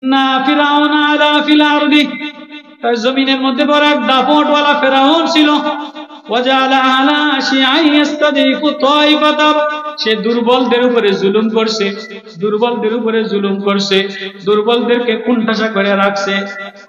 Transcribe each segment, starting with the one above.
না ফিরাউন আলা ফিল আরদি, জমিনের মধ্যে বড় এক দাপটওয়ালা ফেরাউন ছিল। ওয়াজালা আলা শিআই ইস্তাদিফু তাইফাতাব, সে দুর্বলদের উপরে জুলুম করছে, দুর্বলদের উপরে জুলুম করছে, দুর্বলদেরকে কুণ্ঠাসা করে রাখছে।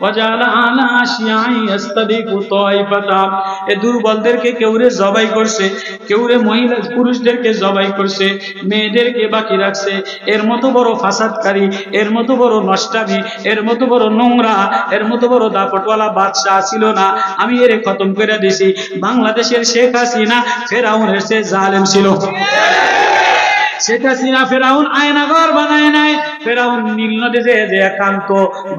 ওয়াজালা আলা শিআই ইস্তাদিফু তাইফাতাব, এই দুর্বলদেরকে কেউরে জবাই করছে, কেউরে মহিলা পুরুষদেরকে জবাই করছে, মেয়েদেরকে বাকি রাখছে। এর মতো বড় ফাসাদকারী, এর মতো বড় নষ্টামি, এর মতো বড় নোংরা, এর মতো বড় দাপটওয়ালা বাদশা ছিল না, আমি এর খতম করে দিছি। বাংলাদেশের শেখ হাসিনা ফেরাউনের চেয়ে জালেম ছিল। শেখ হাসিনা ফেরাউন আয়নাঘর বানায় নাই, ফেরাউন নীল নদে যে একান্ত,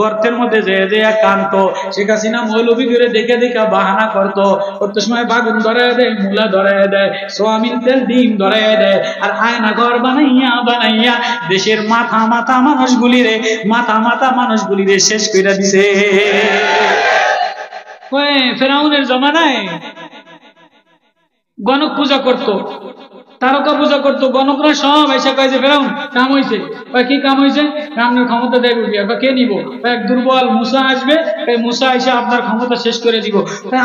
গর্তের মধ্যে যে একান্ত। শেখ হাসিনা মৌলবি করে দেখে দেখে বাহানা করতো, করতে সময় বাগুন ধরায় দেয়, মূলা ধরায় দেয়, সোয়াবিন তেল ডিম ধরায় দেয়, আর আয়নাঘর বানাইয়া দেশের মাথা মানুষগুলিরে শেষ করে দিছে। ফেরাউনের জমানায় গণক পূজা করতো, তারকা পূজা করতো, গণকরা সব এসে কয় যে ফেরাউন কাম হয়েছে। কি কাম হয়েছে? আপনার ক্ষমতা দেয় কে নিব? এক দুর্বল মুসা আসবে, মুসা এসে আপনার ক্ষমতা শেষ করে দিব।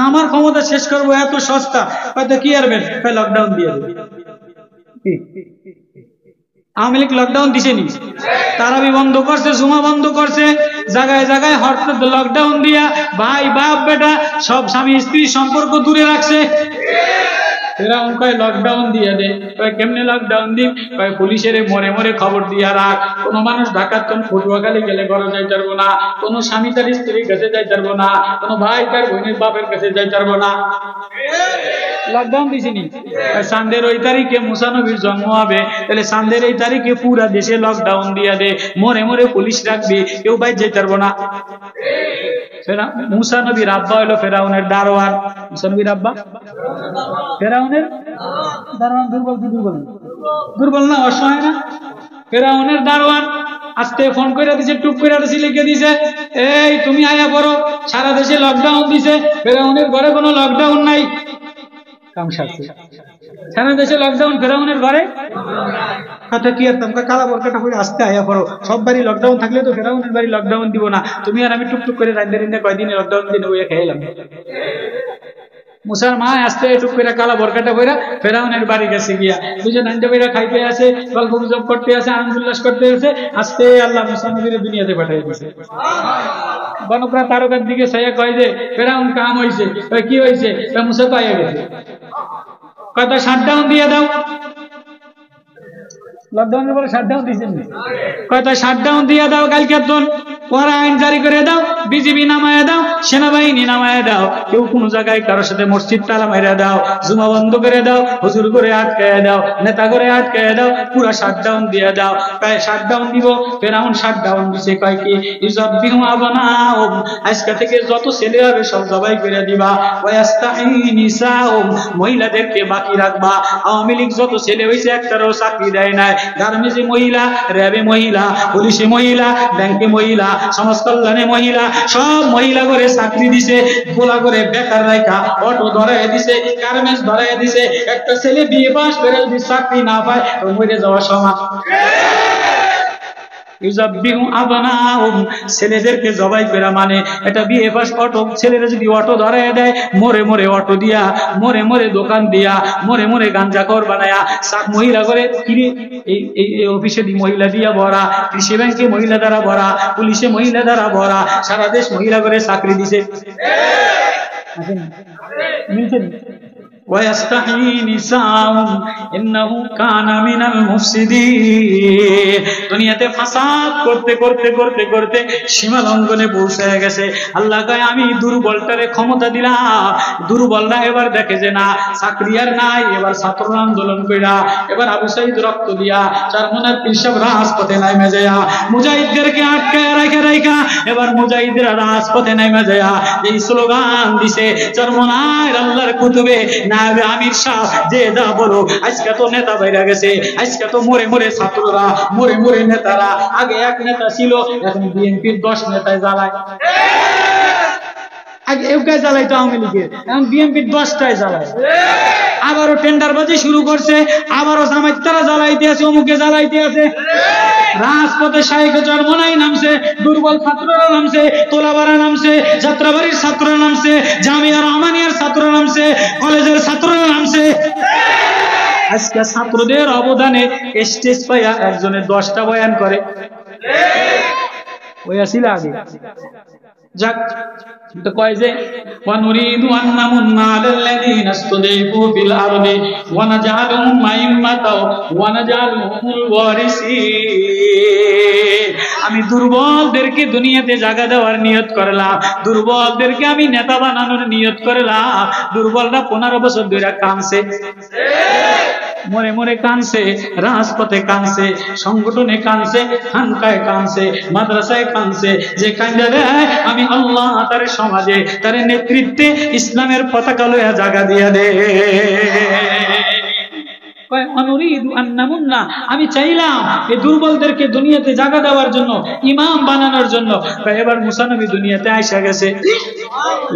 আমার ক্ষমতা শেষ করবো এত সস্তা? হয়তো কি আরবেন? লকডাউন দিয়ে দেবে। আওয়ামী লীগ লকডাউন দিছেনি, তারাবি বন্ধ করছে, জুমা বন্ধ করছে, জায়গায় জায়গায় হঠাৎ লকডাউন দিয়া ভাই বাপ বেটা সব স্বামী স্ত্রী সম্পর্ক দূরে রাখছে। ফেরাউন কয় লকডাউন দিয়ে দে। কেমনে লকডাউন দিই? পুলিশের মরে মরে খবর দিয়া রাখ, কোন মানুষ ঢাকার কোন পটুয়াখালী গেলে ঘরে যাই পারবো না, কোন স্বামী তার স্ত্রীর কাছে যাই পারবো না, কোন ভাই তার বোনের বাপের কাছে যাই পারবো না। লকডাউন দিছিনি। চাঁদের ওই তারিখে মুসা নবীর জন্ম হবে, তাহলে চাঁদের এই তারিখে পুরা দেশে লকডাউন দিয়া দে, মরে মরে পুলিশ রাখবি, কেউ বাইর যাই পারবো না। মুসা নবীর আব্বা হলো ফেরাউনের দারোয়ান। মুসা নবীর আব্বা ফেরাউনের দারোয়ান। দুর্বল না, অসহায় না? ফেরাউনের দারোয়ান আজকে ফোন করে দিছে, টুক করে দিছে, লিখে দিছে, এই তুমি আয়া পড়ো, সারা দেশে লকডাউন দিছে। ফেরাউনের ঘরে কোনো লকডাউন নাই, কাম সারছে। সারা দেশে লকডাউন, ফেরাউনের ঘরে কথা কি আর তোমাকে কালা বরকাটা করে আসতে আয়া পড়ো। সব বাড়ি লকডাউন থাকলে তো ফেরাউনের বাড়ি লকডাউন দিব না। তুমি আর আমি টুকটুক করে রান্না কয়দিনে লকডাউন দিনে ওই খেলাম। মুসার মা আসতে টুক করে কালা বরকাটা বইরা ফেরাউনের বাড়ি গেছে, গিয়া দুজন আনতে বইরা খাইতে আছে, গল্প গুজব করতে আছে, আনন্দ উল্লাস করতে আছে। আস্তে আল্লাহ মুসা নবীর দুনিয়াতে পাঠিয়ে দিয়েছে। গণকরা তারকার দিকে সাইয়া কয় যে ফেরাউন কাম হয়েছে। কি হয়েছে? মুসা তো আইয়া গেছে। কয়টা শাটডাউন দিয়ে দাও। লকডাউনের পরে শাটডাউন দিয়েছেন, কয়টা শাটডাউন দিয়ে দাও, কালকে পরে আইন জারি করে দাও, বিজিবি নামায় দাও, সেনাবাহিনী নামায় দাও, কেউ কোন জায়গায় কারোর সাথে মসজিদ তালা মাইরা দাও, জুমা বন্ধ করে দাও, হুজুর করে আটকায় দাও, নেতা করে আটকায় দাও, পুরা শাটডাউন দিয়ে দাও। প্রায় শাটডাউন দিব। ফেরাউন শাটডাউন দিছে কয় কি? ইউযাব্বিহু আবনাহুম, আজকে থেকে যত ছেলে হবে সব জবাই করে দিবা। ওয়াস্তাহয়ী নিসাহুম, মহিলাদেরকে বাকি রাখবা। আওয়ামী লীগ যত ছেলে হয়েছে একটারও চাকরি দেয় নাই। গার্মেন্টসে মহিলা, র্যাবে মহিলা, পুলিশে মহিলা, ব্যাংকে মহিলা, সমাজ কল্যাণে মহিলা, সব মহিলা করে চাকরি দিছে। গোলা করে বেকার রাখা, অটো ধরাই দিছে, গার্মেন্টস ধরাই দিছে। একটা ছেলে বিয়ে পাস করে যদি চাকরি না পায় তো মরে যাওয়া সমান। ইউযাব্বিহু আবনাহুম, ছেলেদেরকে জবাই করা মানে এটা বিয়ে পাস অটো ছেলেরা যদি অটো ধরায় দেয়, মরে মরে অটো দিয়া, মরে মরে দোকান দিয়া, মরে মরে গাঞ্জাখোর বানায়া, মহিলা করে এই অফিসে মহিলা দিয়া ভরা, কৃষি ব্যাংকে মহিলা দ্বারা ভরা, পুলিশে মহিলা দ্বারা ভরা, সারা দেশ মহিলা করে চাকরি দিছে। মিলছে না? ويستحيي نساءهم انه كان من المفسدين। দুনিয়াতে ফাসাদ করতে করতে করতে করতে সীমা লঙ্ঘনে পৌঁছে গেছে। আল্লাহ কয় আমি দুর্বলটারে ক্ষমতা দিলাম। দুর্বলরা এবার দেখে যে না চাকরি আর নাই, এবার ছাত্র আন্দোলন কইরা, এবার আবু সাইদ রক্ত দিয়া, চারমনার পিসাব রাজপথে নামে যায়, মুজাহিদদেরকে আটকায় রাখা, এবার মুজাহিদরা রাজপথে নামে যায় এই স্লোগান দিছে, চারমনার আল্লাহর কুতুবে আমির শাহ যে যা বলো, আজকে তো নেতা বাইরে গেছে, আজকে তো মরে মরে ছাত্ররা, মরে মরে নেতারা। আগে এক নেতা ছিল, এখন বিএনপির 10 নেতায় জ্বালায়। আগে এউকায় জ্বালাইতো আওয়ামী লীগের, এখন বিএনপির 10টায় জ্বালায়। আবারও টেন্ডারবাজি শুরু করছে, আবারও জামাইতারা জ্বালাইতে আছে, অমুকে জ্বালাইতে আছে। রাজপথে শাইখে চরমনাই নামছে, দুর্বল ছাত্ররা নামছে, তোলাবাড়া নামছে, যাত্রাবাড়ির ছাত্ররা নামছে, জামিয়া রহমানিয়ার ছাত্ররা নামছে, কলেজের ছাত্ররা নামছে। আজকে ছাত্রদের অবদানে স্টেজ পাইয়া একজনের 10টা বয়ান করে, ওই আসিল আগে। যাক, তো কয় যে ওয়ানুরিদু আন্নামুন্না আলাল্লাযীনা ইসতুদিফু ফিল আরদি ওয়া নাজআলুহুম আইম্মাতাও ওয়া নাজআলুহুমুল ওয়ারিসিন। আমি দুর্বলদেরকে দুনিয়াতে জায়গা দেওয়ার নিয়ত করলাম, দুর্বলদেরকে আমি নেতা বানানোর নিয়ত করলাম। দুর্বলরা 15 বছর ধরে কাঁদছে, মরে মরে কাঁদছে, রাজপথে কাঁদছে, সংগঠনে কাঁদছে, খানকায় কাঁদছে, মাদ্রাসায় কাঁদছে। যে কান্দা দেয় আমি আল্লাহ তার সমাজে, তার নেতৃত্বে ইসলামের পতাকা লইয়া জায়গা দিয়া দে। আমি চাইলাম এই দুর্বলদেরকে দুনিয়াতে জায়গা দেওয়ার জন্য, ইমাম বানানোর জন্য। এবার মুসা নবী দুনিয়াতে আইসা গেছে,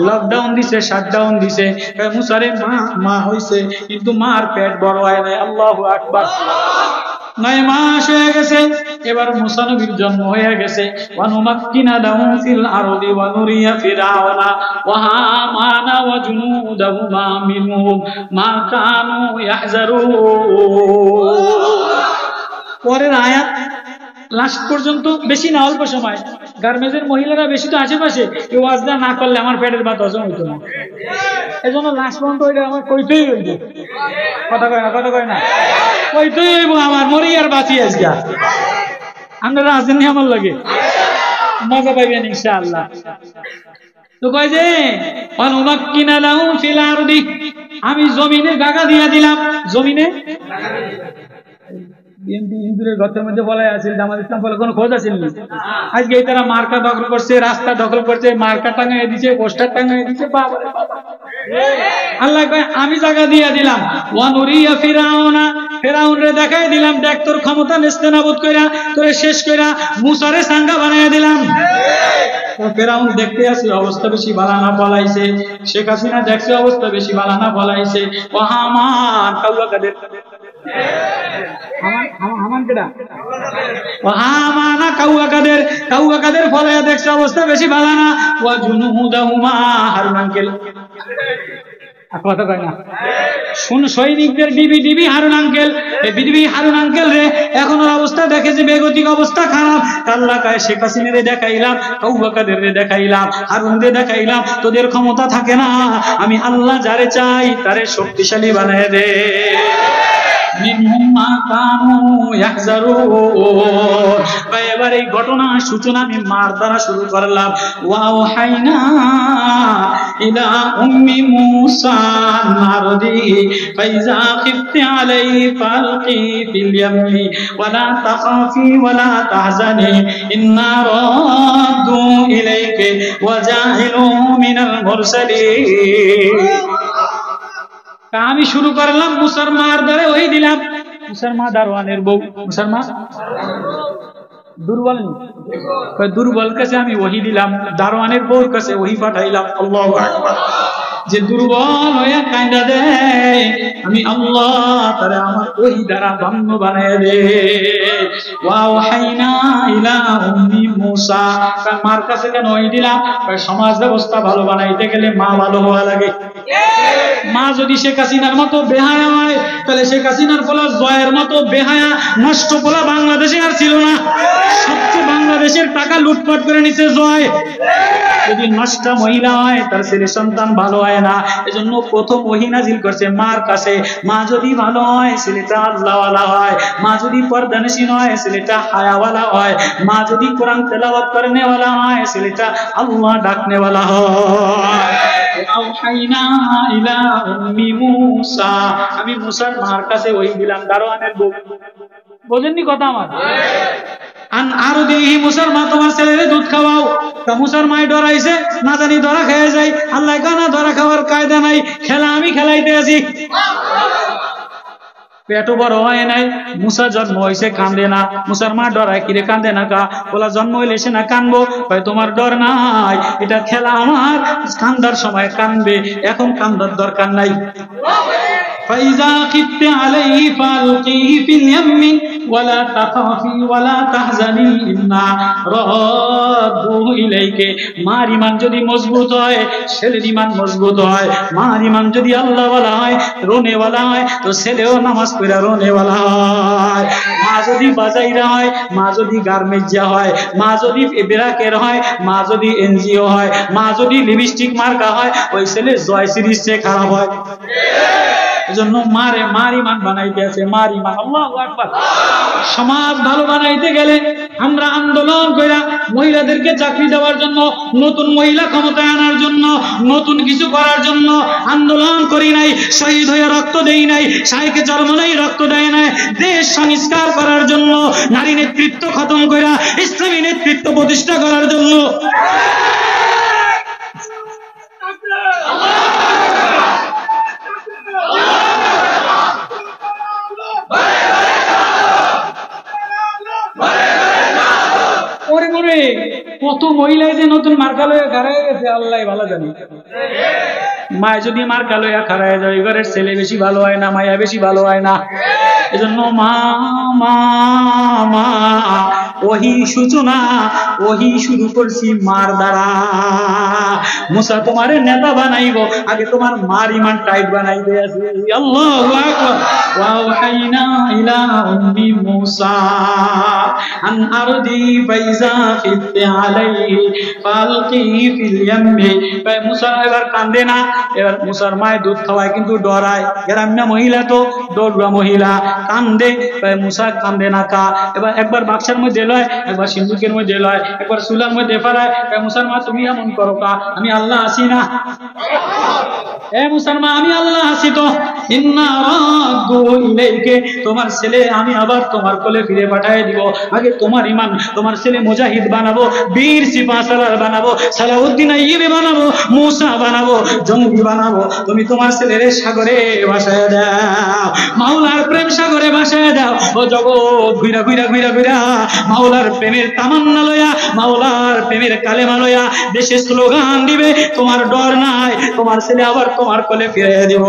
লকডাউন দিছে, শাটডাউন দিছে। মুসারে মা হইছে, কিন্তু মার পেট বড় হয় নাই। আল্লাহু আকবার। 9 মাস হয়ে গেছে, এবার মুসা নবীর জন্ম হয়ে গেছে। ওয়ানুমাক্কিনা লাহু ফিল আরদি ওয়া নুরিয়া ফিরআউনা ওয়া হামানা ওয়া জুনুদাহুমা মিনহুম মা কানু ইয়াহজারুন। পরের আয়াত লাস্ট পর্যন্ত, বেশি না অল্প সময়। গার্মেন্টসের মহিলারা বেশি তো আশেপাশে, কেউ ওয়াজটা না করলে আমার পেটের ভাত হজম হইতো না। এই জন্য লাস্ট পর্যন্ত ওইটা আমার কইতেই হইব। কথা কয় না, কথা কয় না, কইতেই হইব আমার, মরি আর বাঁচি আজকে। আপনারা আছেন নি আমার লাগে, মজা পাইবেন ইনশাআল্লাহ। তো কয় যে ওয়ানুমাক্কিনা লাহু ফিল আরদি, আমি জমিনে জায়গা দিয়া দিলাম। জমিনে বিএনপি ইন্দুরের ঘরের মধ্যে বলাই আছে, জামাত ইসলাম বলে কোনো খোঁজ আছে নি? আজকে এই তারা মার্কা দখল করছে, রাস্তা দখল করছে, মার্কা টাঙাই দিচ্ছে, পোস্টার টাঙাই দিচ্ছে। আল্লাহ কয় আমি জায়গা দিয়ে দিলাম। ওয়ানুরিয়া ফিরাউনা, ফিরাউনরে দেখাই দিলাম, দেখ তোর ক্ষমতা নেস্তেনাবুদ কইরা, তোরে শেষ কইরা মুসারে সাঙ্গা বানাইয়া দিলাম। ফেরাউন দেখতে আসি অবস্থা বেশি বালানা পলাইছে, শেখ হাসিনা দেখছে অবস্থা বেশি বালানা পলাইছে। ও হামান কাউয়া কাদের, হামান কেডা, ও হামানা কাউয়া কাদের, কাউয়া কাদের ফলাইয়া দেখছে অবস্থা বেশি বালানা। ওয়া জুনুদাহুমা, হারুন আঙ্কেল। কথা কয় না, শুন, সৈনিকদের DB Harun uncle, BDB Harun uncle রে এখন অবস্থা দেখে যে বেগতিক অবস্থা খারাপ। আল্লাহ কয় শেখ হাসিনা রে দেখাইলাম, কাউয়া কাদের রে দেখাইলাম, হারুন রে দেখাইলাম, তোদের ক্ষমতা থাকে না। আমি আল্লাহ যারে চাই তারে শক্তিশালী বানায় দে। এবার এই ঘটনা সূচনা আমি মার দ্বারা শুরু করলাম। ওয়াওহাইনা ইলা উম্মি মুসা নারদি ফাইজা খিফতি আলাইহি ফালকি ফিল ইয়ামি ওয়ালা তাখাফি ওয়ালা তাহজানি ইন্না রাদ্দু ইলাইকা ওয়া জাইলু মিনাল মুরসালিন। আমি শুরু করলাম মুসার মার দ্বারা ওই দিলাম। মুসার মা দারোয়ানের বউ, মুসার মা দুর্বল, দুর্বল কাছে আমি ওহি দিলাম, দারোয়ানের বউর কাছে ওহি পাঠাইলাম। আল্লাহু আকবার। যে দুর্বল হয়ে কাঁদা দেয় আমি আল্লাহ তারে আমার ওহি দ্বারা ধন্য বানায় দে। ওয়াওহাইনা ইলা উম্মি মুসা, মার কাছে কেন ওহি দিলাম? সমাজ ব্যবস্থা ভালো বানাইতে গেলে মা ভালো হওয়া লাগে। মা যদি শেখ হাসিনার মতো বেহায়া হয়, তাহলে শেখ হাসিনার পোলা জয়ের মতো বেহায়া নষ্ট পোলা বাংলাদেশে আর ছিল না। সবচেয়ে বাংলাদেশের টাকা লুটপাট করে নিছে জয়। যদি নষ্ট মহিলা হয় তার ছেলে সন্তান ভালো হয় না, এজন্য প্রথম ওহী নাজিল করছে মার কাছে। মা যদি ভালো হয় ছেলেটা আল্লাহওয়ালা হয়, মা যদি পর্দানশীল হয় ছেলেটা হায়াওয়ালা হয়, মা যদি কোরআন তেলাওয়াত করনেওয়ালা হয় ছেলেটা আল্লাহ ডাকনেওয়ালা হয়। আমি মুসার মার কাছে ওই দিলাম, দারোয়ানের বউ। বোঝেননি কথা আমার? আরো দেখি মুসার মা তোমার ছেলেরে দুধ খাওয়াও। তা মুসার মায় ডরাইছে, না জানি ধরা খেয়ে যাই। আল্লাহ কানা ধরা খাওয়ার কায়দা নাই, খেলা আমি খেলাইতে আছি। পেটও বড় হয় নাই, মুসা জন্ম হয়েছে কান্দে না। মুসার মা ডরায়, কিরে কান্দে না কা? বলা জন্ম হইলে সে না কানবো। তোমার ডর নাই, এটা খেলা আমার, কান্দার সময় কানবে, এখন কান্দার দরকার নাই। فإذا خفت عليه فألقيه في اليم ولا تخافي ولا تحزني إنا رادوه إليك। মার ঈমান যদি মজবুত হয়, ছেলের ঈমান মজবুত হয়। মার ঈমান যদি আল্লাহওয়ালা হয়, রোনেওয়ালা হয়, তো ছেলেও নামাজ পড়া রোনেওয়ালা হয়। মা যদি বাজাইরা হয়, মা যদি গার্মেন্টসিয়া হয়, মা যদি বেরাকের হয়, মা যদি এনজিও হয়, মা যদি লিপস্টিক মার্কা হয়, ওই ছেলে জয় সিরিজ চেয়ে খারাপ হয়। এজন্য মার ঈমান বানাইতে আছে, মার ঈমান। আল্লাহু আকবার। সমাজ ভালো বানাইতে গেলে আমরা আন্দোলন কইরা মহিলাদেরকে চাকরি দেওয়ার জন্য, নতুন মহিলা ক্ষমতায় আনার জন্য, নতুন কিছু করার জন্য আন্দোলন করি নাই, শহীদ হয়ে রক্ত দেই নাই, শাইখে চরমনাই রক্ত দেয় নাই। দেশ সংস্কার করার জন্য, নারী নেতৃত্ব খতম কইরা ইসলামী নেতৃত্ব প্রতিষ্ঠা করার জন্য। কত মহিলাই যে নতুন মার্কা লইয়া খাড়ায় গেছে আল্লাহ ভালো জানি। মায় যদি মার্কা লইয়া খাড়ায় যায়, ঘরের ছেলে বেশি ভালো হয় না, মায়া বেশি ভালো হয় না। এজন্য মা মা মা ওহি সূচনা, ওহি শুরু করছি মার দ্বারা। মুসা তোমারে নেতা বানাইব, আগে তোমার মার ঈমান টাইট বানাইতে আছে। আল্লাহু আকবার। ওয়া ওয়াহাইনা ইলা উম্মি মুসা আন আরদি ফাইজা খিফতি আলাইহি ফালকি ফিল ইয়ামি। মুসা এবার কান্দে না, এবার মুসার মায় দুধ খাওয়ায় কিন্তু ডরায়। গ্রাম্য মহিলা তো, ডরুয়া মহিলা, কান্দে। মুসা কান্দে না কা। এবার একবার বাক্সার মধ্যে লয়, একবার সিন্ধুকের মধ্যে লয়, একবার চুলার মধ্যে ফেলায়। মুসার মা তুমি এমন করো কা? আমি আল্লাহ আছি না? এ মুসার মা, আমি আল্লাহ আছি তো। ইন্না রাদ্দুহু ইলাইকা, তোমার ছেলে আমি আবার তোমার কোলে ফিরে পাঠিয়ে দিব। আগে তোমার ঈমান, তোমার ছেলে মুজাহিদ বানাবো, বীর সিপাহসালার বানাবো, সালাউদ্দিন আইয়ুবী বানাবো, মুসা বানাবো, জঙ্গি বানাবো। তুমি তোমার ছেলের সাগরে ভাসায় দাও, মাওলার প্রেম সাগরে ভাসায় দাও। ও জগৎ ঘুরা ঘুরা ঘুরা ঘুরা মাওলার প্রেমের তামান্না লয়া, মাওলার প্রেমের কালেমা লয়া দেশে স্লোগান দিবে। তোমার ডর নাই, তোমার ছেলে আবার তোমার কোলে ফিরে দিব।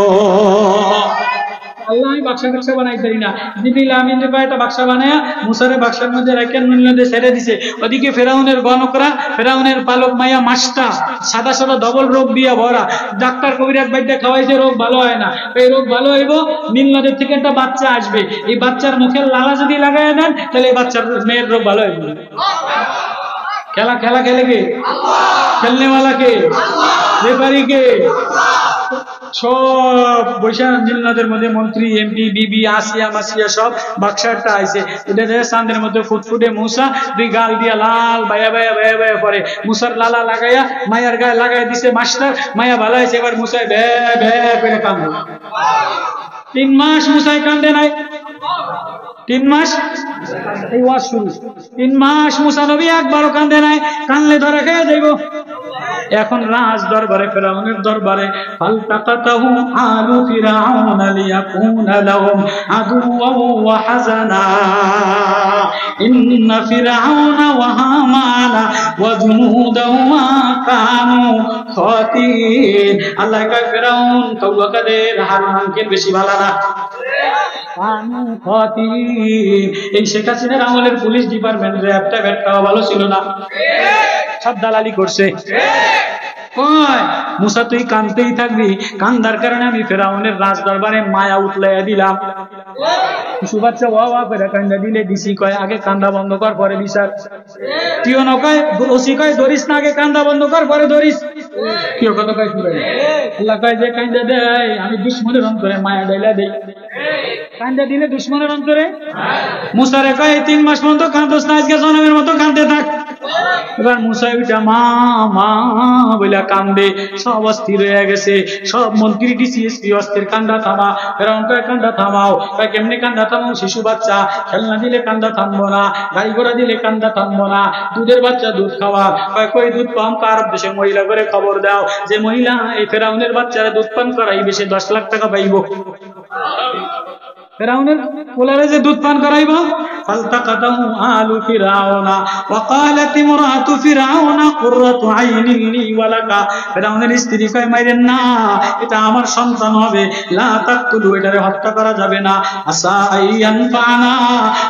আল্লাহ বাক্সা বাক্সা বানাইতে না, জিবরিল আমিন রে একটা বাক্সা বানায়া মুসারে বাক্সার মধ্যে রাখেন, মধ্যে ছেড়ে দিছে। ওদিকে ফেরাউনের গণকরা, ফেরাউনের পালক মাইয়া মাছটা সাদা সাদা ডবল রোগ দিয়া ভরা। ডাক্তার কবিরাজ বাইদ্যা খাওয়াইছে, রোগ ভালো হয় না। এই রোগ ভালো হইব, নীল নদের থেকে একটা বাচ্চা আসবে, এই বাচ্চার মুখের লালা যদি লাগাই দেন তাহলে এই বাচ্চার মেয়ের রোগ ভালো হইবে। খেলা খেলা খেলে কে? খেলনেওয়ালা কে? রেফারি কে? সব বৈশাখ জিল্লাদের মধ্যে মন্ত্রী, এমপি, বিবি, আসিয়া মাসিয়া সব বাক্সারটা আইছে। এটা চাঁদের মধ্যে ফুটফুটে মুসা দুই গাল দিয়া লাল বায়া বায়া বায়া বায়া পরে। মুসার লালা লাগাইয়া মায়ার গায়ে লাগাই দিছে মাস্টার। মায়া ভালো হয়েছে, এবার মুসাই ভ্যা ভ্যা করে কান্দে। 3 মাস মুসাই কান্দে নাই। 3 মাস এই ওয়াজ শুরু। 3 মাস মুসা নবী একবারও কান্দে নাই। কানলে ধরে খেয়ে যাইব। এখন রাজ দরবারে, ফেরাউনের দরবারে, ফালতাকাতাহু আলু ফিরাউনা লিয়াকুনা লাহুম আদুওয়াও ওয়া হাযানা ইন্না ফিরাউনা ওয়া হামানা ওয়া জুনুদাহুমা কানু খাতিন। আল্লাহ কয় ফেরাউন তওবা কাদের হারুনকে বেশি ভালো না। কানু খাতিন। এই শেখ হাসিনার আমলের পুলিশ ডিপার্টমেন্ট র্যাবটা ব্যাটটাও ভালো ছিল না, সব দালালি করছে। মুসা তুই কানতেই থাকবি, কান্দার কারণে আমি ফেরাউনের রাজ দরবারে মায়া উতলাইয়া দিলাম। কিছু বাচ্চা ওয়া ওয়া করে কান্দা দিলে ডিসি কয় আগে কান্দা বন্ধ কর পরে বিচার। টিও নকয়, ওসি কয় ধরিস না, আগে কান্দা বন্ধ কর পরে ধরিস। কেউ কত কয় শুনে আল্লাহ কয় যে কান্দা দেয় আমি দুশ্মনের অন্তরে মায়া ডাইলা দেই। কান্দা দিলে দুশ্মনের অন্তরে। মুসারে কয় 3 মাস পর্যন্ত কান্দোস না, আজকে জনমের মতো কান্দতে থাক। এবার মুসা উঠা মা মা বলে কান্দে। সব অস্থির হয়ে গেছে, সব মন্ত্রী ডিসিএসপি অস্থির। কান্দা থামা। ফেরাউন কয় কান্দা থামাও। কয় কেমনে কান্দা থামাও? শিশু বাচ্চা খেলনা দিলে কান্দা থামবো না, গাড়ি ঘোড়া দিলে কান্দা থামবো না, দুধের বাচ্চা দুধ খাওয়া। কয় কই দুধ পান? আরব দেশের মহিলা করে খবর দাও, যে মহিলা এই ফেরাউনের বাচ্চারা দুধ পান করাইবে সে 10 লাখ টাকা পাইব। ফিরাউনের পোলারে যে দুধ পান করাইব ফালতাকাতাহু আলু ফিরাউনা ওয়া ক্বালাত ইমরাতু ফিরাউনা কুররাতু আইনিন লি ওয়া লাকা। ফিরাউনের স্ত্রী কয় মাইরেন না, এটা আমার সন্তান হবে, লা তাকতুলু, এটারে হত্যা করা যাবে না, আসা আইয়ান ফানা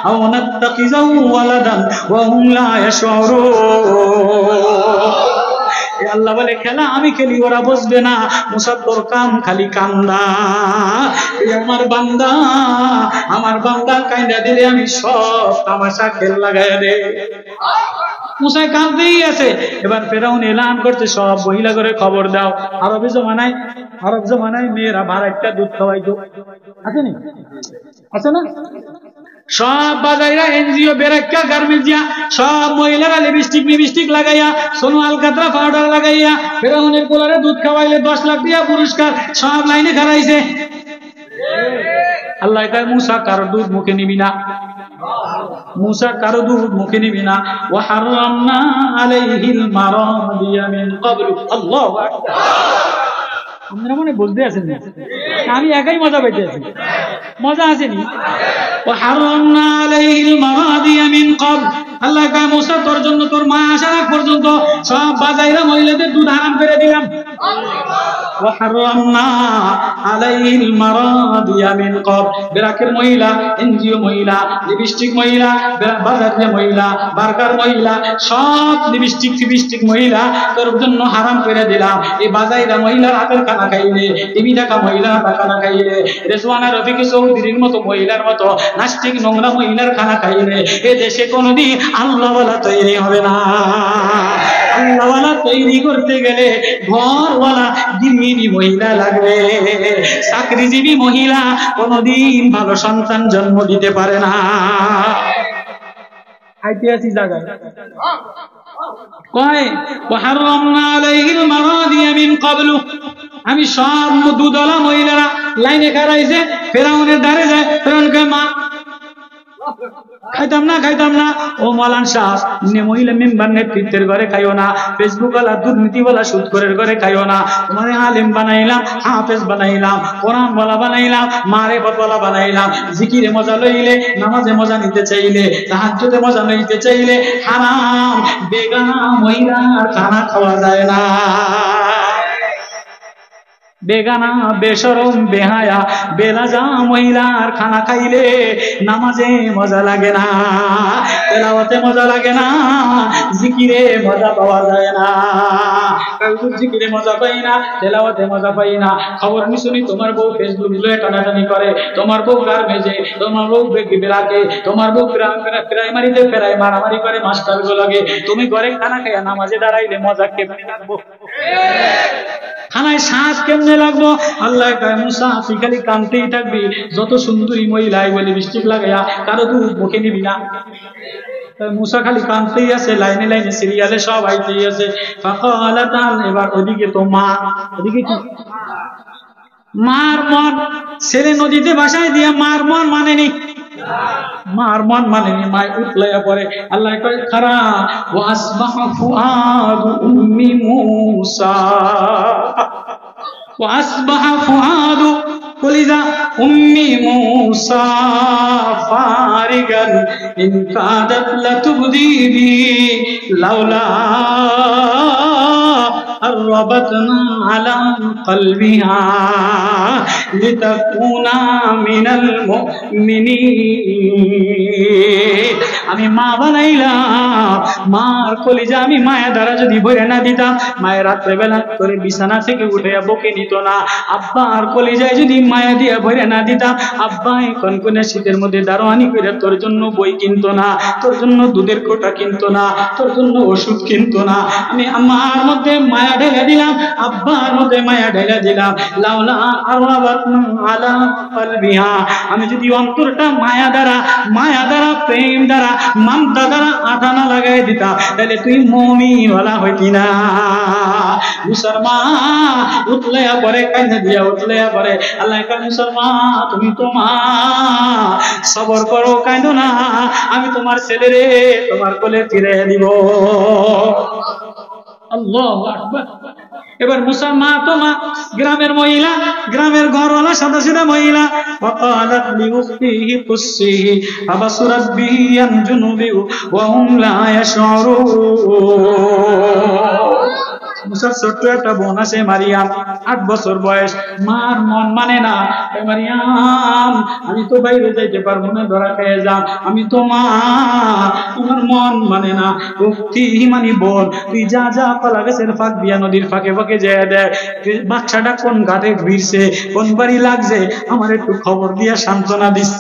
আও নাত্তাখিযাহু ওয়ালাদান ওয়া হুম লা ইয়াশউরুন। আল্লাহ বলে খেলা আমি খেলি, ওরা বুঝবে না, মুসা তোর কাম খালি কান্দা। আমার বান্দা কান্দা দিলে আমি সব তামাশা খেল লাগাই দে। মুসাই কাঁদতেই আছে। এবার ফেরাউন এলান করছে, সব মহিলা করে খবর দাও। আরব জমানায় মেয়েরা ভাড়াইটা দুধ খাওয়াইতো, আছে নি? আছে না? সব বাজাইরা এনজিও বেরাক্কা গার্মেন্টস সব মহিলারা লিপস্টিক লাগাইয়া সোনো আলকাতরা পাউডার লাগাইয়া ফেরাউনের পোলারে দুধ খাওয়াইলে 10 লাখ দিয়া পুরস্কার, সব লাইনে খারাইছে। আল্লাহ কয় মুসা কারো দুধ মুখে নিবি না, মুসা কারো দুধ মুখে নিবি না। ওয়া হারামনা আলাইহিল মারাদিয়া মিন ক্বাবলু। আল্লাহু আকবার। আপনারা মনে বুঝতে আছেন না? আমি একাই মজা পাইতে আছি, মজা আসেনি? ওয়া হারামনা আলাইহিল মারাদিয়া মিন ক্বাবল। আল্লাহ কয় মুসা তোর জন্য তোর মা আসার আগ পর্যন্ত সব বাজাইরা মহিলাদের দুধ হারাম করে দিলাম। ওয়া হারামনা আলাইহিল মারাদিয়া মিন ক্বাবল। বেরাকের মহিলা, এনজিও মহিলা, লিপস্টিক মহিলা, বাজারের মহিলা, বার্গার মহিলা, সব লিপস্টিক মহিলা তোর জন্য হারাম করে দিলাম। এই বাজাইরা মহিলার হাতের খানা খাইলে, টিভি দেখা মহিলার খানা খাইলে, রেজওয়ানা রফিক চৌধুরীর মতো মহিলার মতো নাস্তিক নোংরা মহিলার খানা খাইলে এ দেশে কোনদিন আল্লাহওয়ালা তৈরি হবে না। আল্লাহওয়ালা তৈরি করতে গেলে ঘরওয়ালা গৃহিণী মহিলা লাগবে। চাকরিজীবী মহিলা কোনদিন ভালো সন্তান জন্ম দিতে পারে না। ঐতিহাসিক জায়গায় কয় ওয়া হারামনা আলাইহিল মারাদিয়া মিন ক্বাবলু। আমি সব দুধওয়ালা মহিলারা লাইনে খারাইছে, ফেরাউনের দ্বারে যায়। ফেরাউন কয় মা খাইতাম না। ও মাওলানা সাহেব, মহিলা মেম্বার নেতৃত্বের ঘরে খাইও না, ফেসবুক ওয়ালা দুর্নীতি ওয়ালা সুদখোরের ঘরে খাইও না। তোমারে আলেম বানাইলাম, হাফেজ বানাইলাম, কোরআন ওয়ালা বানাইলাম, মারিফত ওয়ালা বানাইলাম। জিকিরে মজা লইলে, নামাজে মজা নিতে চাইলে, তাহাজ্জুদে মজা নিতে চাইলে হারাম বেগানা মহিলার খানা খাওয়া যায় না। বেগানা বেশরম বেহায়া বেলাজা মহিলার খানা খাইলে নামাজে মজা লাগে না, তেলাওয়াতে মজা লাগে না, জিকিরে মজা পাওয়া যায় না। জিকিরে মজা পাই না, তেলাওয়াতে মজা পাই না। খবর শুনি তোমার বউ ফেসবুক লয়ে টানাটানি করে, তোমার বউ গার্মেন্টসে, তোমার বউ বেরাকে, তোমার বউ প্রাইমারিতে ফেরায় মারামারি করে মাস্টার গুলোকে। তুমি ঘরে খানা খাইয়া নামাজে দাঁড়াইলে মজা কেমনে লাগবো? খানায় শ্বাস কেমনে লাগবো? আল্লাহ কয় মুসা তুই খালি কানতেই থাকবি, যত সুন্দরী মহিলা বলে লিপস্টিক লাগাইয়া কারো দুধ মুখে নিবি না। মুসা খালি কানতেই আছে, লাইনে সিরিয়ালে সব আইতেই আছে। এবার ওদিকে তো মা, ওদিকে কি মার মন, ছেলে নদীতে ভাসায় দিয়া মার মন মানেনি, মায় উতলাইয়া পড়ে। আল্লাহ কয় খারা ওয়া আসবাহা ফুআদু উম্মি মূসা, ওয়া আসবাহা ফুআদু কলিজা উম্মি মূসা ফারিগান ইন কাদাত লাতুবদি বি লাউলা ربطنا على قلبها لتكون من المؤمنين। আমি মা বানাইলাম, মার কলিজা আমি মায়া দ্বারা যদি ভরে না দিতাম, মায়ের রাত্রেবেলা করে বিছানা থেকে উঠে বকে নিত না। আব্বার কলিজায় যদি মায়া দিয়ে ভরে না দিতাম, আব্বা এখন কোন শীতের মধ্যে দারোয়ানি করে তোর জন্য বই কিনতো না, তোর জন্য দুধের কোটা কিনতো না, তোর জন্য ওষুধ কিনতো না। আমি আমার মধ্যে মায়া ঢেলে দিলাম, আব্বার মধ্যে মায়া ঢেলে দিলাম। লাউলা আরাবাতনা আলা কলবিহা, আমি যদি অন্তরটা মায়া দ্বারা প্রেম দ্বারা মমতা দ্বারা আঠানা লাগাই দিতাম, তাহলে তুই মুমিন ওয়ালা হইতি না। মুসলমান উতলাইয়া পরে কাইন্দা দিয়া উতলাইয়া পরে। আল্লাহ কয় মুসলমান তুমি তো মা, সবর করো, কাইন্দো না, আমি তোমার ছেলেরে তোমার কোলে ফিরে দিব। আল্লাহু আকবার। এবার মুসার মা তো মা, গ্রামের মহিলা, গ্রামের ঘরওয়ালা সাদা সিধা মহিলা। وقالت لأخته قصيه فبصرت به عن جنب وهم لا يشعرون। মুসার ছোট্ট একটা বোন আছে মারিয়াম, 8 বছর বয়স। মার মন মানে না, মারিয়াম আমি তো বাইরে যাইতে পারবো না, ধরা খেয়ে যাও, আমি তো মা, আমার মন মানে না। উক্তি মানে বোন, তুই যা যা কলা গাছের ফাঁক দিয়া নদীর ফাঁকে ফাঁকে যেয়ে দেয় বাচ্চাটা কোন ঘাটে ভিড়ছে, কোন বাড়ি লাগছে, আমার একটু খবর দিয়া সান্ত্বনা দিস।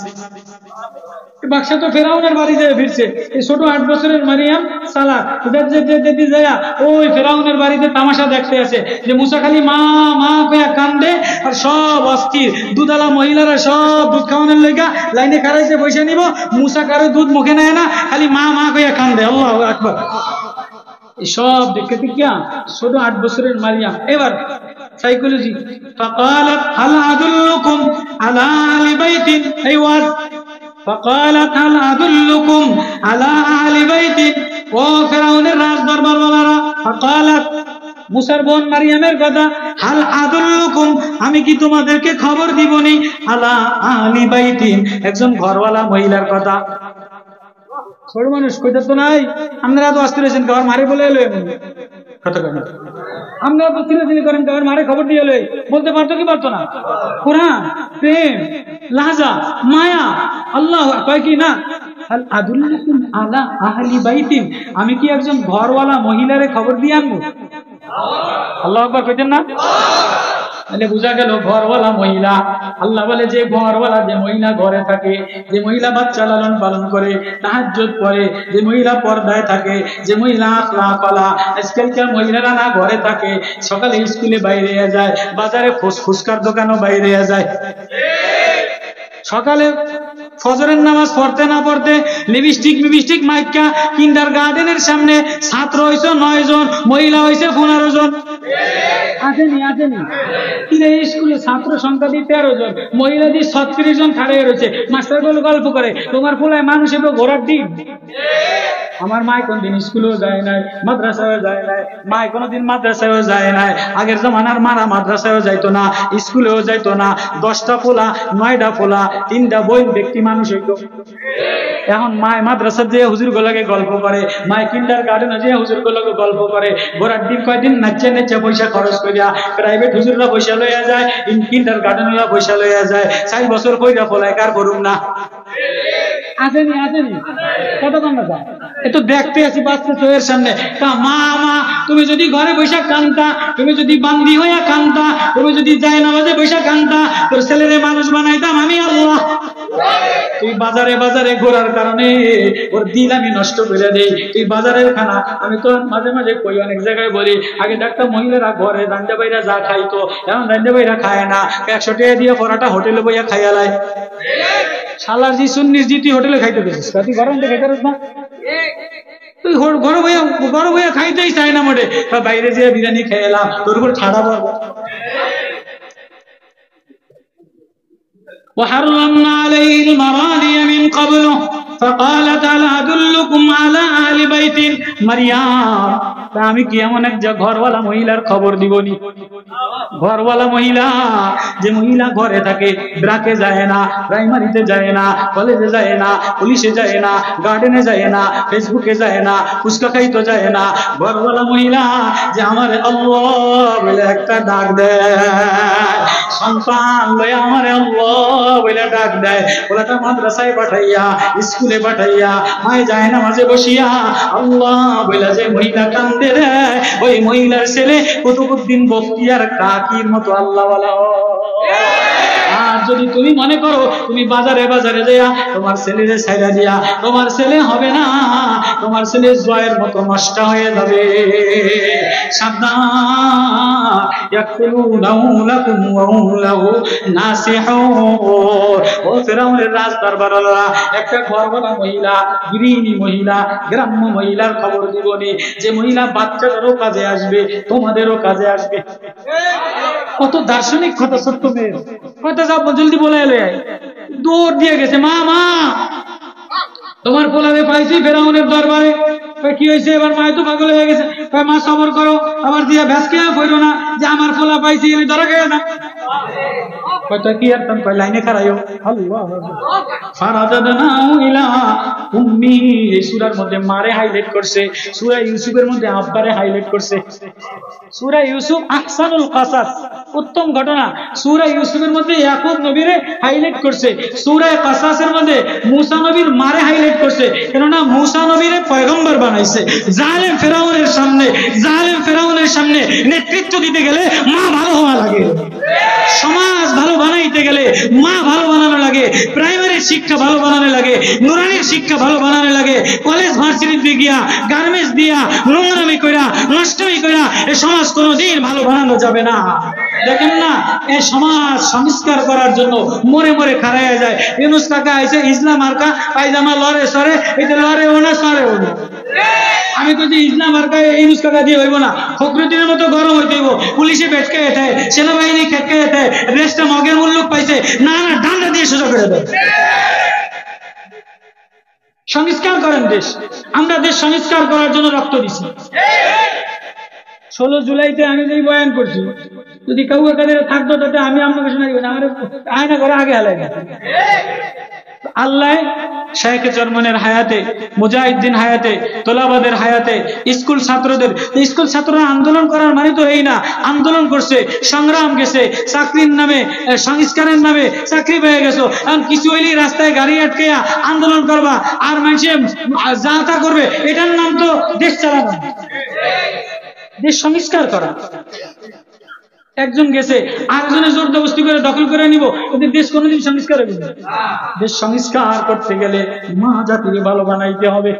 বাদশা তো ফেরাউনের বাড়ি যেয়ে ফিরছে, এই ছোট 8 বছরের মারিয়াম সালাত যেতে যায়া ওই ফেরাউনের বাড়িতে তামাশা দেখতে আছে, যে মুসা খালি মা মা কইয়া কান্দে, আর সব অস্থির দুধালা মহিলারা সব দুধ খাওয়ানোর লেগা লাইনে খারাইছে পয়সা নিব, মুসা কারো দুধ মুখে নেয় না, খালি মা মা কইয়া কান্দে। আল্লাহু আকবার। সব দেখতে কিয়া ছোট 8 বছরের মারিয়াম। এবার সাইকোলজি, ফাকালাত হাল আদুল্লুকুম আলা আহলি বাইতিন, এই ওয়াজ, فقالت هل أدلكم على أهل بيت। ও ফেরাউনের রাজ দরবারওয়ালারা, فقالت মুসার বোন মারিয়ামের কথা, হাল আদুল্লুকুম আমি কি তোমাদেরকে খবর দিবনি, আলা আহলি বাইতিন একজন ঘরওয়ালা মহিলার কথা। ছোট মানুষ কইতে তো নাই, আপনারা তো অস্থির হয়েছেন, ঘর মারে বলে এলো কথা কেন, আমরা তো চিনাচিনি করেন, ঘর মারে খবর দিয়ে এলো, বলতে পারতো কি পারতো না? কোরআন, প্রেম, লাজা, মায়া, আল্লাহ কয় কি না, হাল আদুল্লুকুম আলা আহলি বাইতিন আমি কি একজন ঘরওয়ালা মহিলারে খবর দিয়ে আনবো? আল্লাহু আকবার কইতেন না? তাহলে বোঝা গেল ঘরওয়ালা মহিলা। আল্লাহ বলে যে ঘরওয়ালা, যে মহিলা ঘরে থাকে, যে মহিলা বাচ্চা লালন পালন করে, তাহাজ্জুদ পড়ে, যে মহিলা পর্দায় থাকে, যে মহিলা আখলাকওয়ালা। আজকালকার মহিলারা না ঘরে থাকে, সকালে স্কুলে বাইরে যায়, বাজারে ফুসকার দোকানও বাইরে যায়, সকালে ফজরের নামাজ পড়তে না পড়তে লিপস্টিক মাইকা কিন্ডার গার্ডেনের সামনে ছাত্র হইছে 9 জন, মহিলা হইছে 15 জন। আসেনি স্কুলে ছাত্র সংখ্যা দিয়ে 13 জন, মহিলা দিয়ে 36 জন খাড়ে রয়েছে। মাস্টার গুলো গল্প করে, তোমার পোলায় মানুষ এবার ঘোরার ডিম। আমার মায় কোনদিন স্কুলেও যায় নাই, মাদ্রাসায়ও যায় নাই, মায় কোনদিন মাদ্রাসায়ও যায় নাই। আগের জমানার মারা মাদ্রাসায়ও যাইতো না, স্কুলেও যাইতো না। 10টা পোলা, 9টা পোলা, 3টা বই ব্যক্তি মানুষ হইতো। এখন মায় মাদ্রাসা যে হুজুর গুলোকে গল্প করে, মায় কিন্ডার গার্ডেনে যে হুজুর গুলোকে গল্প করে, ঘোরার ডিম কয়দিন নাচে পয়সা খরচ করিয়া প্রাইভেট হুজুররা পয়সা লইয়া যায়, কিন্ডার গার্ডেনরা পয়সা লইয়া যায়। 4 বছর কইরা ফলায় কার করুম না। আসেনি কত কমা যায়, এ তো দেখতে আছি বাচ্চা চোখের সামনে। তা মা তুমি যদি ঘরে বৈশা কান্দা, তুমি যদি বান্দি হইয়া কান্দা, তুমি যদি যায় নামাজে বৈশা কান্দা, তোর ছেলেরে মানুষ বানাইতাম আমি আল্লাহ। তুই বাজারে ঘোরার কারণে ওর দিন আমি নষ্ট করে দেই। তুই বাজারের খানা, আমি তো মাঝে মাঝে কই, অনেক জায়গায় বলি, আগে একটা মহিলারা ঘরে রান্না বাইরা যা খাইতো, এখন রান্না বাইরা খায় না। 100 টাকা দিয়ে পরাটা হোটেলে বইয়া খাইয়ালায়। শালার জি সুন্নিস জি তুই হোটেলে খাইতে গেছিস, তুই গরম দেখে খাইতে না, তুই ঘর বইয়া খাইতেই চাই না মোটে, বাইরে যেয়ে বিরিয়ানি খেয়ে এলাম, তোর উপর ছাড়া পড়বো। وحرمنا عليه المراضي من قبل فقالت هل أدلكم على أهل بيت مريم। আমি কি এমন এক ঘরওয়ালা মহিলার খবর দিবনি? ঘরওয়ালা মহিলা, যে মহিলা ঘরে থাকে, ব্রাকে যায় না, প্রাইমারিতে যায় না, কলেজে যায় না, পুলিশে যায় না, গার্ডেনে যায় না, ফেসবুকে যায় না, ফুচকা খাইতে যায় না। ঘরওয়ালা মহিলা যে আমার আল্লাহ বলে একটা ডাক দেয়, সন্তান লয়ে আমার আল্লাহ বলে ডাক দেয়। ওলাটা মাদ্রাসায় পাঠাইয়া, স্কুলে পাঠাইয়া, মায় যায় না মাঝে বসিয়া আল্লাহ বলে যে মহিলা কান্দে রে, ওই মহিলার ছেলে কুতুবউদ্দিন বখতিয়ার কাকির মতো আল্লাহ ওয়ালা। আর যদি তুমি মনে করো তুমি বাজারে যাইয়া তোমার ছেলেরে ছাইড়া দিয়া, তোমার ছেলে হবে না, তোমার ছেলে জয়ের মতো নষ্ট হয়ে যাবে। সাবধান, ইয়াকুলুনাহু লাকুম ওয়া হুম লাহু নাসিহুন। ও ফেরাউনের রাজ দরবারওয়ালা, একটা ঘরওয়ালা মহিলা, গৃহিণী মহিলা, গ্রাম্য মহিলার খবর দিবনি, যে মহিলা বাচ্চাদেরও কাজে আসবে, তোমাদেরও কাজে আসবে। কত দার্শনিক কথা, সত্য মেয়ে কথা যাবো জলদি বলে এলো, দৌড় দিয়ে গেছে, মা তোমার পোলারে পাইছি ফেরাউনের দরবারে। কি হয়েছে এবার মায় তো পাগল হয়ে গেছে, মা সবর করো, আবার দিয়া ভ্যাসকে পড়ো না যে আমার ফোলা পাইছি আমি ধরা খেয়ে না কি আরতাম লাইনে খারাইও এই সূরার মধ্যে মারে হাইলাইট করছে, সূরা ইউসুফের মধ্যে আব্বারে হাইলাইট করছে। সূরা ইউসুফ আহসানুল কাসাস, উত্তম ঘটনা। সূরা ইউসুফের মধ্যে ইয়াকুব নবীরে হাইলাইট করছে, সূরা কাসাসের মধ্যে মূসা নবীর মারে হাইলাইট করছে, কেননা মূসা নবীরে পয়গম্বর বানাইছে। জালেম ফেরাউনের সামনে নেতৃত্ব দিতে গেলে মা ভালো হওয়া লাগে, সমাজ ভালো বানাইতে গেলে মা ভালো বানানো লাগে, প্রাইমারি শিক্ষা ভালো বানানো লাগে, নুরানির শিক্ষা ভালো বানানো লাগে। কলেজ ভার্সিটিতে গিয়া গার্মেন্টস দিয়া নোংরামি কইরা নষ্টমি কইরা এই সমাজ কোনোদিন ভালো বানানো যাবে না। দেখেন না, এই সমাজ সংস্কার করার জন্য মরে মরে খারাইয়া যায়। ইউনূস কাকা আইছে ইসলাম মার্কা পায়জামা লরে সরে, এই যে লরে ওনা সরে ওনা। আমি তো যে ইসলাম আর ইউনূস কাকা দিয়ে হইব না, ফখরুদ্দিনের মতো গরম হইতে হইব, পুলিশে বেটকে যেতে, সেনাবাহিনী খেটকে যেতে, রেস্টে মগের মূল্য পাইছে না, ডান্ডা দিয়ে সোজা করে দেয়। সংস্কার করেন দেশ, আমরা দেশ সংস্কার করার জন্য রক্ত দিছি। 16 জুলাইতে আমি যেই বয়ান করছি, যদি কাউ কাদের থাকতো তাতে আমি আপনাকে শোনাই না, আমার আয়না করে আগে হালাই গেছে। আল্লাহ শেখ চরমনের হায়াতে, মুজাহিদ্দিন হায়াতে, তোলাবাদের হায়াতে, স্কুল ছাত্ররা আন্দোলন করার মানে তো এই না, আন্দোলন করছে, সংগ্রাম গেছে, চাকরির নামে সংস্কারের নামে চাকরি পেয়ে গেছো, এখন কিছু হইলেই রাস্তায় গাড়ি আটকে আন্দোলন করবা আর মানুষে যা তা করবে, এটার নাম তো দেশ চালানো, দেশ সংস্কার করা। একজন গেছে আরেকজনে জোর জবরদস্তি করে দখল করে নিব, ওদের দেশ কোনোদিন সংস্কার হবে না। দেশ সংস্কার করতে গেলে মা জাতিকে ভালো বানাইতে হবে।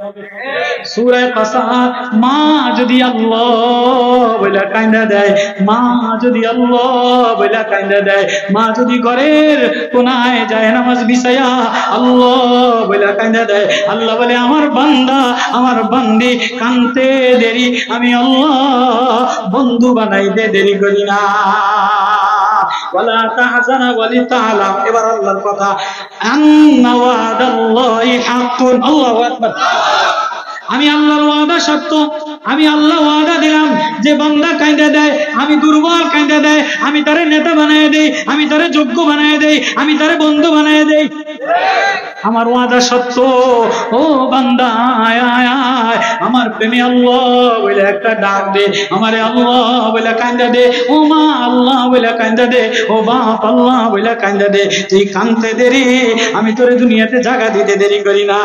সূরা কাসাস, মা যদি আল্লাহ বলে কান্দা দেয়, মা যদি আল্লাহ বলে কান্দা দেয়, মা যদি ঘরের কোনায় যায় নামাজ বিছায়া আল্লাহ বলে কান্দা দেয়, আল্লাহ বলে আমার বান্দা আমার বান্দি কানতে দেরি, আমি আল্লাহ বন্ধু বানাইতে দেরি করি না। ওয়ালা তাহজানা ওয়ালিতাআলাম, এবার আল্লাহর কথা, আন্না ওয়াদাল্লাহি হাক্কুন। আল্লাহু আকবার। আমি আল্লাহর ওয়াদা সত্য, আমি আল্লাহ ওয়াদা দিলাম যে বান্দা কাঁদা দেয়, আমি দুর্বল কাঁদা দেয়, আমি তারে নেতা বানায় দেই, আমি তারে যোগ্য বানায় দেই, আমি তারে বন্ধু বানায় দেই। আমার ওয়াদা সত্য। ও বান্দা আয় আয় আয়, আমার প্রেমে আল্লাহ বলে একটা ডাক দে, আমারে আল্লাহ বলে কাঁদা দে, ও মা আল্লাহ বলে কাঁদা দে, ও বাপ আল্লাহ বলে কাঁদা দে। তুই কাঁদতে দেরি, আমি তোরে দুনিয়াতে জায়গা দিতে দেরি করি না,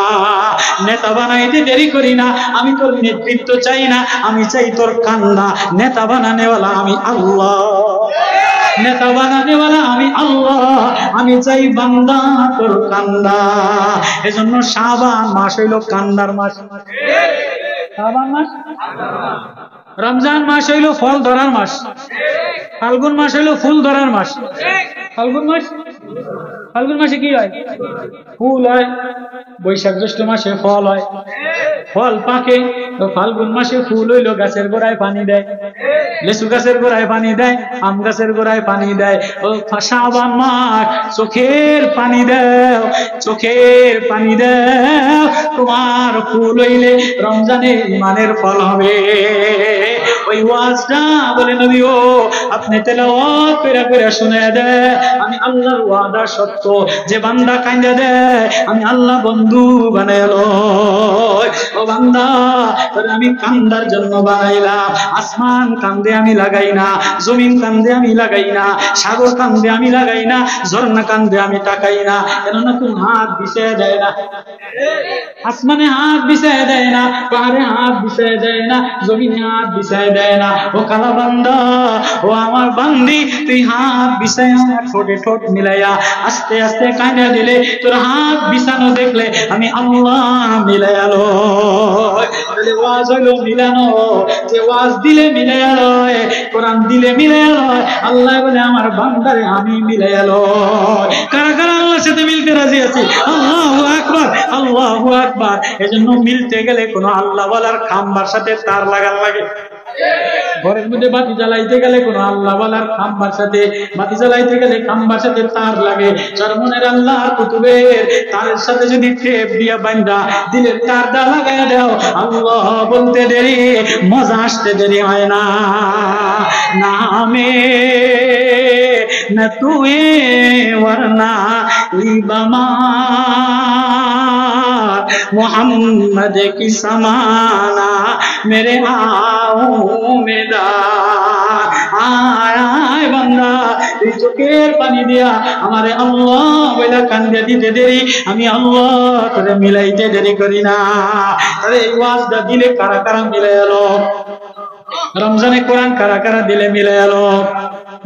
নেতা বানাইতে দেরি করি না। আমি তোর নেতৃত্ব চাই না, আমি চাই তোর কান্না। নেতা বানানেওয়ালা আমি আল্লাহ, নেতা বানানেওয়ালা আমি আল্লাহ, আমি চাই বান্দা তোর কান্দা। এজন্য শাবান মাস হইল কান্দার মাস, শাবান মাস। রমজান মাস হইল ফল ধরার মাস, ফাল্গুন মাস হইল ফুল ধরার মাস। ফাল্গুন মাসে কি হয়? ফুল হয়। বৈশাখ জ্যৈষ্ঠ মাসে ফল হয়, ফল পাকে। তো ফাল্গুন মাসে ফুল হইলো গাছের গোড়ায় পানি দেয়, লেচু গাছের গোড়ায় পানি দেয়, আম গাছের গোড়ায় পানি দেয়। ও শাবান মাস চোখের পানি দেও, চোখের পানি দেও, তোমার ফুল হইলে রমজানে ইমানের ফল হবে। ওই ওয়াজটা বলে নবী ও আপনি তেলাওয়াত করে করে শুনে দেয়, আমি আল্লাহর ওয়াদা সত্য, যে বান্দা কাঁদে দেয় আমি আল্লাহ বন্ধু বানাইলো। ও বান্দা তোরে আমি কান্দার জন্য বানাইলাম। আসমান কান্দে আমি লাগাই না, জমিন কান্দে আমি লাগাই না, সাগর কান্দে আমি লাগাই না, ঝর্ণা কান্দে আমি তাকাই না। কেননা তুমি হাত বিছিয়ে দেয় না, আসমানে হাত বিছিয়ে দেয় না, পাহাড়ে হাত বিছিয়ে দেয় না, জমিনে হাত বিছিয়ে দেয় না। ও কালা বান্দা, ও আমার বান্দি, তুই হাত বিছাইয়া ঠোঁটে ঠোঁট মিলাইয়া আস্তে আস্তে কাঁদা দিলে তোর হাত বিছানো দেখলে আমি আল্লাহ মিলাইয়া লয়। ওয়াজ হইল মিলানো, যে ওয়াজ দিলে মিলাইয়া লয়, কোরআন দিলে মিলাইয়া লয়। আল্লাহ বলে আমার বান্দারে আমি মিলাইয়া লয়। কারা কারা আল্লাহর সাথে মিলতে রাজি আছে? আল্লাহু আকবার, আল্লাহু আকবার। এজন্য মিলতে গেলে কোন আল্লাহ ওয়ালার খাম্বার সাথে তার লাগার লাগে। ঘরের মধ্যে বাতি জ্বালাইতে গেলে কোন আল্লাহ ওয়ালার খাম্বার সাথে বাতি জ্বালাইতে গেলে খাম্বার সাথে তার লাগে, চরমনের আল্লাহর কুতুবের তারের সাথে যদি টেপ দিয়া বান্ধা দিলের তারটা লাগাই দাও, আল্লাহ বলতে দেরি, মজা আসতে দেরি হয় না। নামে न तुए वरना बमार मोहम्मद की समाना मेरे आओ मेरा आय बंदा चोखेर पानी दिया हमारे अल्लाह बोला कांदे दीते देरी আমি আল্লাহ করে মিলাইতে দেরি করি না। আরে এই ওয়াজটা দিলে কারা কারা মিলে এলো, রমজানে কোরআন কারা কারা দিলে মিলে এলো,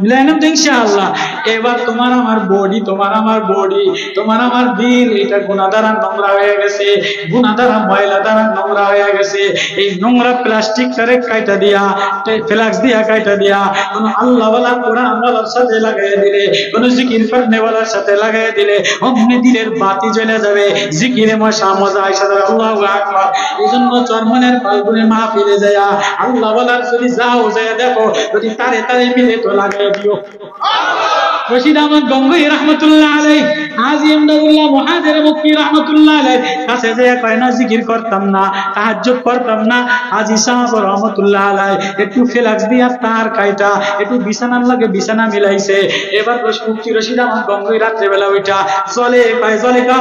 মিলাইলাম তো ইনশাআল্লাহ। এবার তোমার আমার বডি, তোমার আমার বডি, তোমার আমার দিল, এটা গুনাহ দ্বারা নোংরা হয়ে গেছে, গুনাহ দ্বারা ময়লা দ্বারা নোংরা হয়ে গেছে। এই নোংরা প্লাস্টিক টারে কাইটা দিয়া, ফ্লাক্স দিয়া কাইটা দিয়া কোন আল্লাহ ওয়ালা কোরআন ওয়ালার সাথে লাগাই দিলে, কোন জিকির করনে ওয়ালার সাথে লাগাই দিলে অমনি দিলের বাতি জ্বলে যাবে, জিকিরে মজা আয়েশা আল্লাহু আকবার। এইজন্য চরমনের ফাল্গুনের মাহফিলে যায়া আল্লাহ ওয়ালার যদি যাও যায় দেখো, যদি তারে তারে মিলে তো লাগাই দিও। রশিদ আহমদ গঙ্গোই রহমতুল্লাহ আলাইহি, হাজী ইমদাদুল্লাহ মুহাজির মক্কি রহমতুল্লাহ আলাইহি কাছে যে কয় না জিকির করতাম না, তাহাজ্জুদ করতাম না, হাজী সাহেব রহমতুল্লাহ আলাইহি একটু ফ্লাক্স দিয়া তার কাইটা একটু বিছানার লাগে বিছানা মিলাইছে। এবার মুফতি রশিদ আহমদ গঙ্গোই রাত্রে বেলা ওইটা চলে, কয় জলে কা,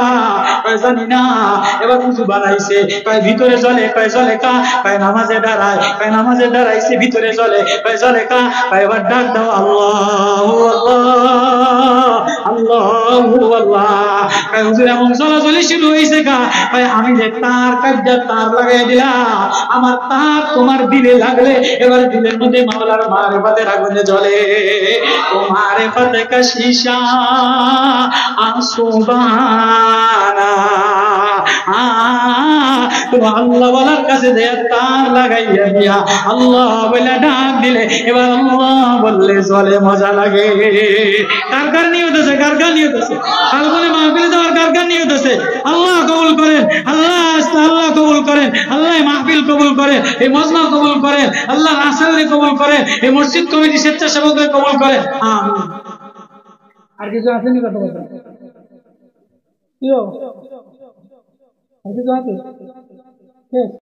কয় জানি না। এবার উযু বানাইছে, কয় ভিতরে জলে, কয় জলে কা, কয় নামাজে দাঁড়ায়, কয় নামাজে দাঁড়াইছে ভিতরে জলে, কয় জলে কা, কয় এবার ডাক দাও আল্লাহু আল্লাহ আল্লাহু আল্লাহ। কয় হুজুর এমন চলাচলি শুরু হইছে কা, কয় আমি যে তার কাজটা তার লাগাই দিলাম, আমার তার তোমার দিলে লাগলে এবার দিলের মধ্যে মাওলার মারিফতের আগুনে জ্বলে। তোমার ফতে কা শীশা সুবহানা আল্লাহ ওয়ালার কাছে যে তার লাগাইয়া দিয়া আল্লাহ বলে ডাক দিলে এবার আল্লাহ বললে জ্বলে, মজা লাগে। কার কার নিয়ত আছে, কার কার নিয়ত আছে ফাল্গুনে মাহফিলে যাওয়ার, কার কার নিয়ত আছে? আল্লাহ কবুল করেন, আল্লাহ আল্লাহ কবুল করেন, আল্লাহ মাহফিল কবুল করেন, এই মজমা কবুল করেন, আল্লাহ রাসূলকে কবুল করেন, এই মসজিদ কমিটি স্বেচ্ছাসেবকদের কবুল করেন, আমিন। আর কিছু আছে নি কথা বলতে? কি আর কিছু আছে?